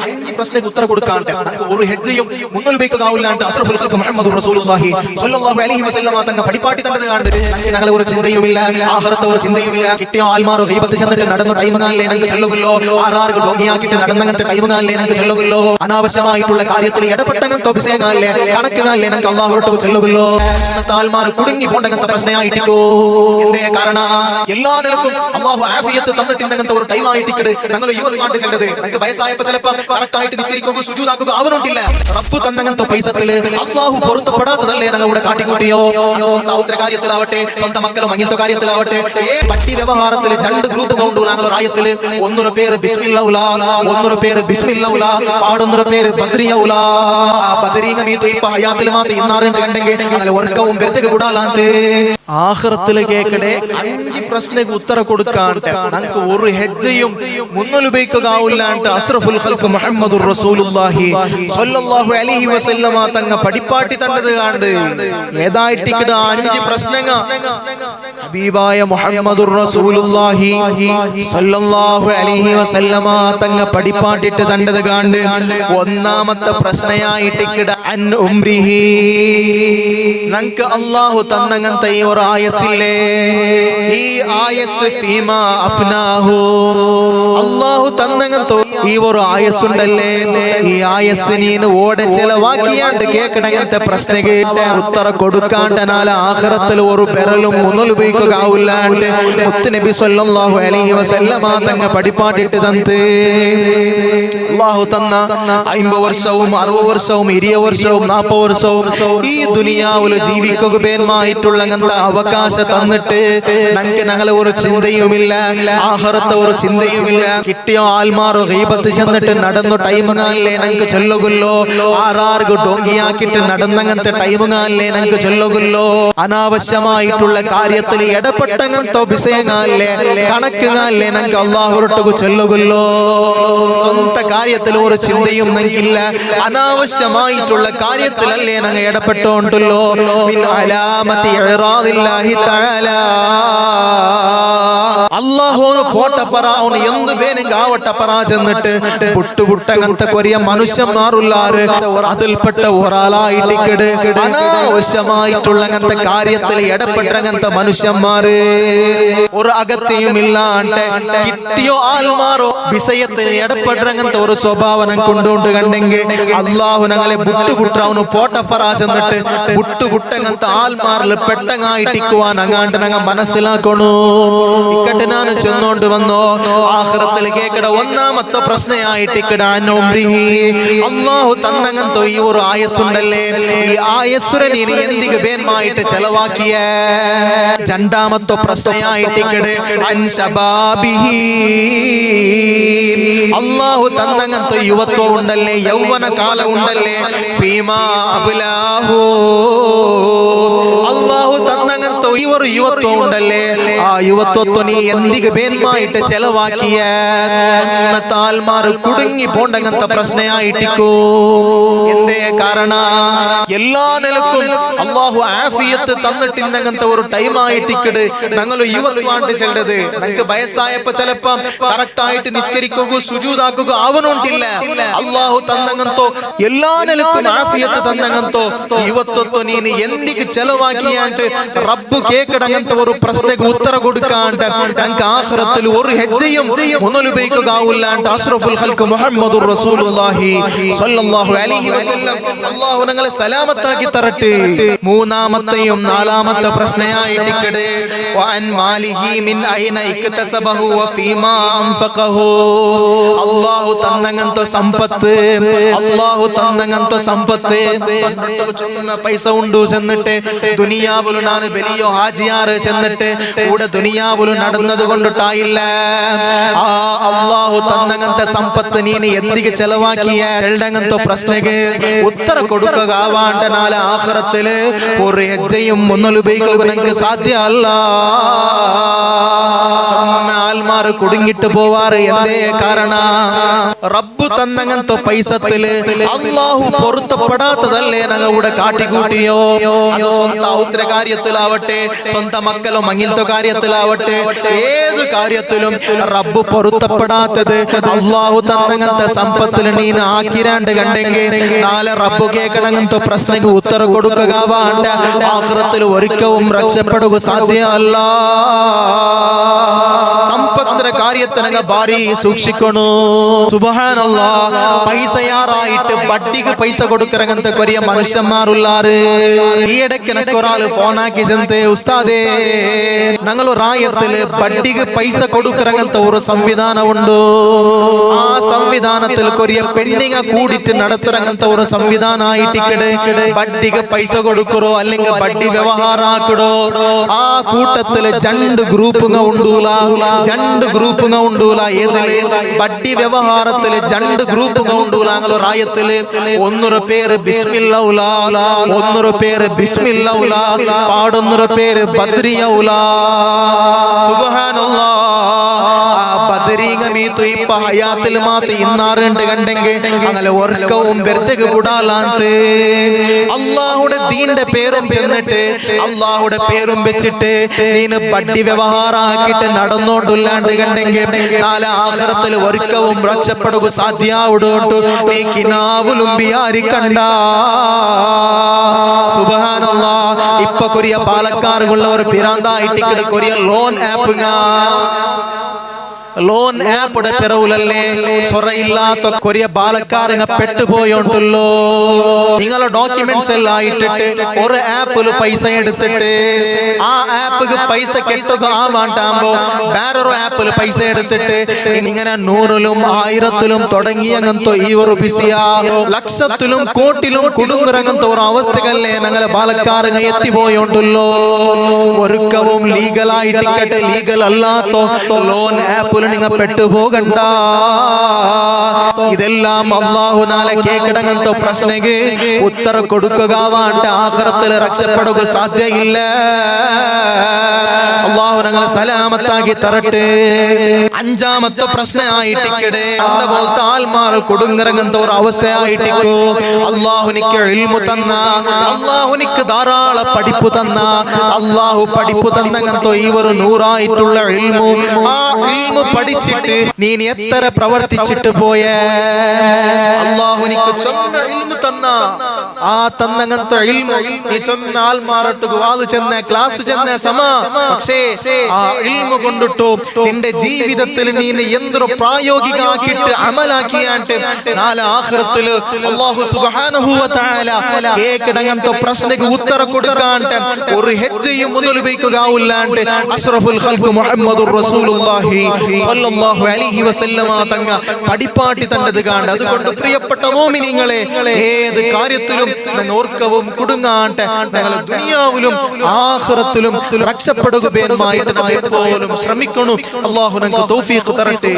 5 പ്രശ്നಕ್ಕೆ ಉತ್ತರ കൊടുക്കാണ്ട് നമുക്ക് ഒരു ഹജ്ജയും മുന്നൽ ബേക്കാവില്ലാണ്ട് അഷ്റഫുൽ ഖൽഖ് മുഹമ്മദുർ റസൂലുള്ളാഹി സ്വല്ലല്ലാഹു അലൈഹി വസല്ലമ തങ്ങൾ പഠിപ്പാട്ടി തന്നത് കാണുന്നത് ഞങ്ങളെ ഒരു ചിന്തയുമില്ല ആഖിറത്തെ ഒരു ചിന്തയുമില്ല കിട്ടിയ ആൽമാറോ ഗൈബത്ത് ചെന്നിട്ട് നടന്ന ടൈമുകാലേ ഞങ്ങൾക്ക് ചെല്ലുകല്ലോ ആറാറ് ഡോങ്ങിയാക്കിട്ട് നടന്നങ്ങനത്തെ ടൈമുകാലേ ഞങ്ങൾക്ക് ചെല്ലുകല്ലോ അനാവശ്യമായിട്ടുള്ള കാര്യത്തിൽ ഇടപെട്ടങ്ങനത്തെ വിഷയകാലേ കണക്കുകാലേ ഞങ്ങൾക്ക് അല്ലാഹുവോട് ചെല്ലുകല്ലോ ആൽമാർ കുടുങ്ങി പോണ്ടങ്ങനത്തെ പ്രശ്നമായിട്ടിക്കോ എന്തേ കാരണം എല്ലാ നിലക്കും അല്ലാഹു ആഫിയത്ത് തന്നിട്ടുണ്ടെങ്ങനത്തെ ഒരു ടൈം ആയിട്ടിക്കട് ഞങ്ങൾ യുവത്മാണ്ട് കണ്ടത് ഞങ്ങൾക്ക് വയസ്സായപ്പോൾ ചിലപ്പോൾ കറക്റ്റ് ആയിട്ട് നിസ്കരിക്കുക സുജൂദാക്കുക ആവുന്നില്ല റബ്ബ് തന്നങ്ങനത്തെ പൈസത്തില് അല്ലാഹു പൊറുത്തപ്പെടാത്തതല്ലേ ഞങ്ങൾ ഇവിടെ കാട്ടിക്കൂട്ടിയോ സ്വന്തം കാര്യത്തിലാവട്ടെ സ്വന്തം മക്കളും അങ്ങനത്തെ കാര്യത്തിലാവട്ടെ പട്ടി വ്യവഹാരത്തിൽ 2 ഗ്രൂപ്പ് കൊണ്ടു ഞങ്ങൾ റായത്തില് ഒന്നൊരു പേര് ബിസ്മില്ലൗലാ ഒന്നൊരു പേര് ബിസ്മില്ലൗലാ പാടുന്നൊരു പേര് ബദ്രിയൗലാ ബദ്രീങ്ങ മീതു ഇപ്പ ഹയാത്തിൽ മാത്തി ഇന്നാറുണ്ട് കണ്ടെങ്കിൽ ഞങ്ങൾ വർക്കവും വെറുതെ കൂടാലാന്ത് ആഖിറത്തില് കേക്കടെ 5 പ്രശ്നಕ್ಕೆ ഉത്തര കൊടുക്കാണ്ട് നമുക്ക് ഒരു ഹജ്ജയും മുന്നൽ ബേക്കാവില്ലാണ്ട് അഷ്റഫുൽ ഖൽഖ് മുഹമ്മദുർ റസൂലുള്ളാഹി സ്വല്ലല്ലാഹു അലൈഹി വസല്ലമ തങ്ങൾ പഠിപ്പാട്ടി തന്നത് കാണുന്നത് ഏതായിട്ടിക്കട 5 പ്രശ്നങ്ങൾ ഹബീബായ മുഹമ്മദുർ റസൂലുള്ളാഹി സ്വല്ലല്ലാഹു അലൈഹി വസല്ലമ തങ്ങൾ പഠിപ്പാട്ടിട്ട് തന്നത് കാണുന്നത് ഒന്നാമത്തെ പ്രശ്നയായിട്ടിക്കട അൻ ഉംരിഹി നമുക്ക് അല്ലാഹു തന്നങ്ങനത്തെ ഈ ഒരു ആയസില്ലേ ഈ ആയസ് ഫീമാ അഫ്നാഹു അല്ലാഹു തന്നങ്ങനത്തെ ഈ ഒരു ആയസുണ്ടല്ലേ ഈ ആയസ് നീന് ഓടെ ചെലവാക്കിയാണ്ട് കേക്കണങ്ങനത്തെ പ്രശ്നക്ക് ഉത്തര കൊടുക്കാണ്ടനാല ആഖിറത്തിൽ ഒരു പെരലും മുന്നൽ ഉപയോഗിക്കാവില്ലാണ്ട് മുത്തുനബി സ്വല്ലല്ലാഹു അലൈഹി വസല്ലമ തങ്ങൾ പഠിപ്പാട്ടിട്ട് തന്ന് അല്ലാഹു തന്ന 50 വർഷവും 60 വർഷവും 20 വർഷവും 40 വർഷവും ഈ ദുനിയാവിൽ ജീവിക്കുക പേന്മായിട്ടുള്ള അങ്ങനത്തെ അവകാശം തന്നിട്ട് ഞങ്ങളെ ഒരു ചിന്തയുമില്ല ആഖിറത്തെ ഒരു ചിന്തയുമില്ല കിട്ടിയ ആൽമാറോ ഗൈബത്ത് ചെന്നിട്ട് നടന്നു ടൈമുകാലേ ഞങ്ങൾക്ക് ചെല്ലുകല്ലോ ആറാറ് ഡോങ്കിയാക്കിട്ട് നടന്നങ്ങനത്തെ ടൈമുകാലേ ഞങ്ങൾക്ക് ചെല്ലുകല്ലോ അനാവശ്യമായിട്ടുള്ള കാര്യത്തിൽ ഇടപെട്ടങ്ങനത്തെ വിഷയകാലേ കണക്കുകാലേ ഞങ്ങൾക്ക് അല്ലാഹുവോട് ചെല്ലുകല്ലോ സ്വന്തം കാര്യത്തിൽ ഒരു ചിന്തയും ഞങ്ങൾക്കില്ല അനാവശ്യമായിട്ടുള്ള കാര്യത്തിലല്ലേ ഞങ്ങൾ ഇടപെട്ടോണ്ടല്ലോ അല്ലാഹുവിന് പോട്ടപ്പറ അവന് എന്ത് വേണമെങ്കിൽ ആവട്ടപ്പറ ചെന്നിട്ട് പുട്ടുപുട്ടങ്ങനത്തെ കൊറിയ മനുഷ്യന്മാരുള്ളാറ് അതിൽപ്പെട്ട ഒരാളായിട്ടിക്കട് അനാവശ്യമായിട്ടുള്ള അങ്ങനത്തെ കാര്യത്തിൽ ഇടപെട്ടങ്ങനത്തെ മനുഷ്യന്മാര് ഒരു അകത്തെയും ഇല്ലാണ്ട് കിട്ടിയോ ആൽമാറോ വിഷയത്തിൽ ഇടപെട്ടങ്ങനത്തെ ഒരു സ്വഭാവനം കൊണ്ടുകൊണ്ട് കണ്ടെങ്കിൽ അല്ലാഹു ഞങ്ങളെ പുട്ടുപുട്ടവന് പോട്ടപ്പറ ചെന്നിട്ട് പുട്ടുപുട്ടങ്ങനത്തെ ആൽമാറിൽ പെട്ടങ്ങായിട്ടിക്കുവാൻ അങ്ങാണ്ട് ഞങ്ങൾ മനസ്സിലാക്കണു ഇക്കട്ട് ഞാൻ ചെന്നോണ്ട് വന്നോ ആഖിറത്തിൽ കേക്കട ഒന്നാമത്തെ പ്രശ്നമായിട്ടിക്കട അല്ലാഹു തന്നങ്ങനത്തെ ഈ ഒരു ആയസുണ്ടല്ലേ ഈ ആയസുര നീ എന്തിക്ക് പേന്മായിട്ട് ചെലവാക്കിയ രണ്ടാമത്തെ പ്രശ്നമായിട്ടിക്കട് അല്ലാഹു തന്നങ്ങനത്തെ യുവത്വം ഉണ്ടല്ലേ യൗവന കാലം ഉണ്ടല്ലേ ഫീമാ അബ്ലാഹു അല്ലാഹു തന്നങ്ങനത്തെ ഈ ഒരു യുവത്വം ഉണ്ടല്ലേ ആ യുവത്വത്തെ നീ എന്തിക്ക് പേന്മായിട്ട് ചെലവാക്കിയ ആൽമാർ കുടുങ്ങി പോണ്ടങ്ങനത്തെ പ്രശ്നമായിട്ടിക്കോ എന്തേ കാരണ എല്ലാ നിലക്കും അല്ലാഹു ആഫിയത്ത് തന്നിട്ടിന്നങ്ങനത്തെ ഒരു ടൈം ആയിട്ടിക്കട് ഞങ്ങൾ യുവത്വാണ്ട് ചെല്ലത് ഞങ്ങൾക്ക് വയസ്സായപ്പോ ചിലപ്പം കറക്റ്റ് ആയിട്ട് നിസ്കരിക്കുക സുജൂദാക്കുക ആവണോണ്ടില്ല അല്ലാഹു തന്നങ്ങനത്തോ എല്ലാ നിലക്കും ആഫിയത്ത് തന്നങ്ങനത്തോ യുവത്വത്തെ നീ എന്തിക്ക് ചെലവാക്കിയാണ്ട് റബ്ബ് കേക്കടങ്ങനത്തെ ഒരു പ്രശ്നക്ക് ഉത്തര കൊടുക്കാണ്ട് ഞങ്ങൾക്ക് ആഖിറത്തിൽ ഒരു ഹജ്ജയും മുന്നൽ ഉപയോഗിക്കാവില്ലാണ്ട് അഷ്റഫുൽ ഖൽഖ് മുഹമ്മദുർ റസൂലുള്ളാഹി സ്വല്ലല്ലാഹു അലൈഹി വസല്ലം അല്ലാഹു ഞങ്ങളെ സലാമത്താക്കി തരട്ടെ മൂന്നാമത്തെയും നാലാമത്തെ പ്രശ്നമായിട്ടിക്കട് വഅൻ മാലിഹി മിൻ ഐന ഇക്തസബഹു വഫീമാ അൻഫഖഹു അല്ലാഹു തന്നങ്ങനത്തെ സമ്പത്ത് അല്ലാഹു തന്നങ്ങനത്തെ സമ്പത്ത് പൈസ ഉണ്ടു ചെന്നിട്ട് ദുനിയാവിൽ ഞാൻ വലിയ ഹാജിയാറ് ചെന്നിട്ട് കൂടെ ദുനിയാവിൽ നടന്നത് കൊണ്ടിട്ടായില്ല ആ അല്ലാഹു തന്നങ്ങനത്തെ സമ്പത്ത് നീ എന്തിക്ക് ചെലവാക്കിയ എഴുതങ്ങനത്തെ പ്രശ്നക്ക് ഉത്തര കൊടുക്കുക ആവാണ്ട നാളെ ആഖിറത്തില് ഒരു ഹജ്ജയും മുന്നൽ ഉപയോഗിക്കുക ഞങ്ങൾക്ക് സാധ്യമല്ല ആൽമാർ കുടുങ്ങിട്ട് പോവാറ് എന്തേ കാരണ റബ്ബ് തന്നങ്ങനത്തെ പൈസത്തില് അല്ലാഹു പൊരുത്തപ്പെടാത്തതല്ലേ ഞങ്ങൾ ഇവിടെ കാട്ടിക്കൂട്ടിയോ സ്വന്തം കാര്യത്തിലാവട്ടെ സ്വന്തം മക്കളും അങ്ങനത്തെ കാര്യത്തിലാവട്ടെ ഏത് കാര്യത്തിലും റബ്ബ് പൊരുത്തപ്പെടാത്തത് അള്ളാഹു തന്നങ്ങനത്തെ സമ്പത്തിൽ നീ ആക്കിരാണ്ട് കണ്ടെങ്കിൽ നാളെ റബ്ബ് കേൾക്കണങ്ങനത്തെ പ്രശ്നക്ക് ഉത്തരം കൊടുക്കുക വേണ്ട. ആഖിറത്തിൽ ഒരിക്കലും രക്ഷപ്പെടുക സാധ്യമല്ല. സമ്പത്തിന്റെ കാര്യത്തിനക ഭാരി സൂക്ഷിക്കണു. സുബ്ഹാനല്ലാഹ്, പൈസയാറായിട്ട് ബഡ്ഡിക്ക് പൈസ കൊടുക്കറങ്ങനത്തെ കൊറിയ മനുഷ്യന്മാരുള്ളാറ്. ഈ ഇടയ്ക്ക് ഒരാൾ ഫോണാക്കി ചെന്നേ, ഉസ്താദേ ഞങ്ങൾ റായത്തില് ബഡ്ഡിക്ക് പൈസ കൊടുക്കറങ്ങനത്തെ ഒരു സംവിധാനമുണ്ട്. ആ സംവിധാനത്തിൽ കൊറിയ പെണ്ണിങ്ങ കൂടിയിട്ട് നടത്തിറങ്ങനത്തെ ഒരു സംവിധാനമായിട്ടിക്കട് ബഡ്ഡിക്ക് പൈസ കൊടുക്കറോ അല്ലെങ്കിൽ ബഡ്ഡി വ്യവഹാരാക്കടോ. ആ കൂട്ടത്തില് രണ്ട് ഗ്രൂപ്പുങ്ങ ഉണ്ടൂല. ഏതില് ബഡ്ഡി വ്യവഹാരത്തില് രണ്ട് ഗ്രൂപ്പുങ്ങ ഉണ്ടൂല. ഞങ്ങൾ റായത്തില് ഒന്നൊരു പേര് ബിസ്മില്ലൗല, ഒന്നൊരു പേര് ബിസ്മില്ലൗല, പാടൊന്നൊരു പേര് ബദ്രിയൗല. സുബ്ഹാനല്ലാഹ്, ആ ബദ്രീങ്ങ മീത്തു ഇപ്പൊ ഹയാത്തിൽ മാത്തി ഇന്നാറുണ്ട് കണ്ടെങ്കിൽ അങ്ങനെ ഒർക്കവും വെറുതെ കൂടാലാന്ത്. അള്ളാഹുടെ ദീന്റെ പേരും ചെന്നിട്ട് അള്ളാഹുടെ പേരും വെച്ചിട്ട് നീന് ബഡ്ഡി വ്യവഹാരാക്കിട്ട് നടന്നോണ്ടില്ലാണ്ട് കണ്ടെങ്കിൽ നാളെ ആഖിറത്തിൽ ഒരിക്കവും രക്ഷപ്പെടുക സാധ്യമാവുടോണ്ട് നീ കിനാവുലും വിചാരിക്കണ്ട. സുബ്ഹാനല്ലാഹ്, ഇപ്പൊ കൊറിയ പാലക്കാറുള്ള ഒരു പിരാന്തായിട്ട് കൊറിയ ലോൺ ആപ്പുടെ പിറവിലല്ലേ സൊറയില്ലാത്ത കൊറിയ ബാലക്കാരങ്ങ പെട്ടുപോയോണ്ടല്ലോ. നിങ്ങളെ ഡോക്യുമെന്റ്സ് എല്ലാം ഇട്ടിട്ട് ഒരു ആപ്പില് പൈസ എടുത്തിട്ട് ആ ആപ്പിക്ക് പൈസ കെട്ടുക ആവാണ്ടാകുമ്പോ വേറൊരു ആപ്പില് പൈസ എടുത്തിട്ട് ഇങ്ങനെ 100ലും 1000ത്തിലും തുടങ്ങിയങ്ങനത്തെ ഈ ഒരു ബിസിയാ ലക്ഷത്തിലും കോട്ടിലും കുടുങ്ങിറങ്ങനത്തെ ഒരു അവസ്ഥകല്ലേ ഞങ്ങളെ ബാലക്കാരങ്ങ എത്തിപ്പോയോണ്ടല്ലോ. ഒരുക്കവും ലീഗലായിട്ട് ലീഗൽ അല്ലാത്ത ലോൺ ആപ്പ് നിങ്ങൾ പെട്ടുപോകണ്ട. ഇതെല്ലാം അല്ലാഹു നാളെ കേക്കിടങ്ങനത്തെ പ്രശ്നക്ക് ഉത്തരം കൊടുക്കുക വേണ്ട. ആഖിറത്തിൽ രക്ഷപ്പെടുക സാധ്യയില്ല. അല്ലാഹു ഞങ്ങളെ സലാമത്താക്കി തരട്ടെ. അഞ്ചാമത്തെ പ്രശ്നമായിട്ടിക്കടെ അതുപോലത്തെ ആൽമാർ കൊടുങ്ങിറങ്ങുന്ന ഒരു അവസ്ഥയായിട്ടിക്കോ. അല്ലാഹുനിക്ക് ഇൽമു തന്ന, അല്ലാഹുനിക്ക് ധാരാളം പഠിപ്പ് തന്ന, അല്ലാഹു പഠിപ്പ് തന്നങ്ങനത്തെ ഈ ഒരു 100ആയിട്ടുള്ള ഇൽമു, ആ ഇൽമു പഠിച്ചിട്ട് നീ എത്ര പ്രവർത്തിച്ചിട്ട് പോയേ. അല്ലാഹുനിക്ക് ചൊന്ന ഇൽമു തന്ന, ആ തന്നങ്ങനത്തെ ഇൽമു നീ ചൊന്ന ആൽമാറട്ട് വാത് ചെന്ന ക്ലാസ് ചെന്ന സമ, പക്ഷേ ആ ഇൽമു കൊണ്ടിട്ടു നിന്റെ ജീവിതത്തിൽ നീ എന്തോ പ്രായോഗികമാക്കിയിട്ട് അമലാക്കിയാണ്ട് നാളെ ആഖിറത്തില് അല്ലാഹു സുബ്ഹാനഹു വ തആല കേക്കിടങ്ങനത്തെ പ്രശ്നക്ക് ഉത്തരം കൊടുക്കാണ്ട് ഒരു ഹെജ്ജയും മുതലുപയോഗിക്കുകയില്ലാണ്ട് അഷ്റഫുൽ ഖൽഖ് മുഹമ്മദുർ റസൂലുള്ളാഹി സ്വല്ലല്ലാഹു അലൈഹി വസല്ലമ തങ്ങ പടിപ്പാട്ടി തണ്ടത് കാണ്ട്. അതുകൊണ്ട് പ്രിയപ്പെട്ട മോമിനീങ്ങളെ, ഏത് കാര്യത്തിലും ഓർക്കവും കുടുങ്ങാണ്ട് ഞങ്ങൾ ദുനിയാവിലും ആഖിറത്തിലും രക്ഷപ്പെടുക പേരുമായിട്ട് നാം എപ്പോഴും ശ്രമിക്കണം. അല്ലാഹു നമുക്ക് തൗഫീഖ് തരട്ടെ.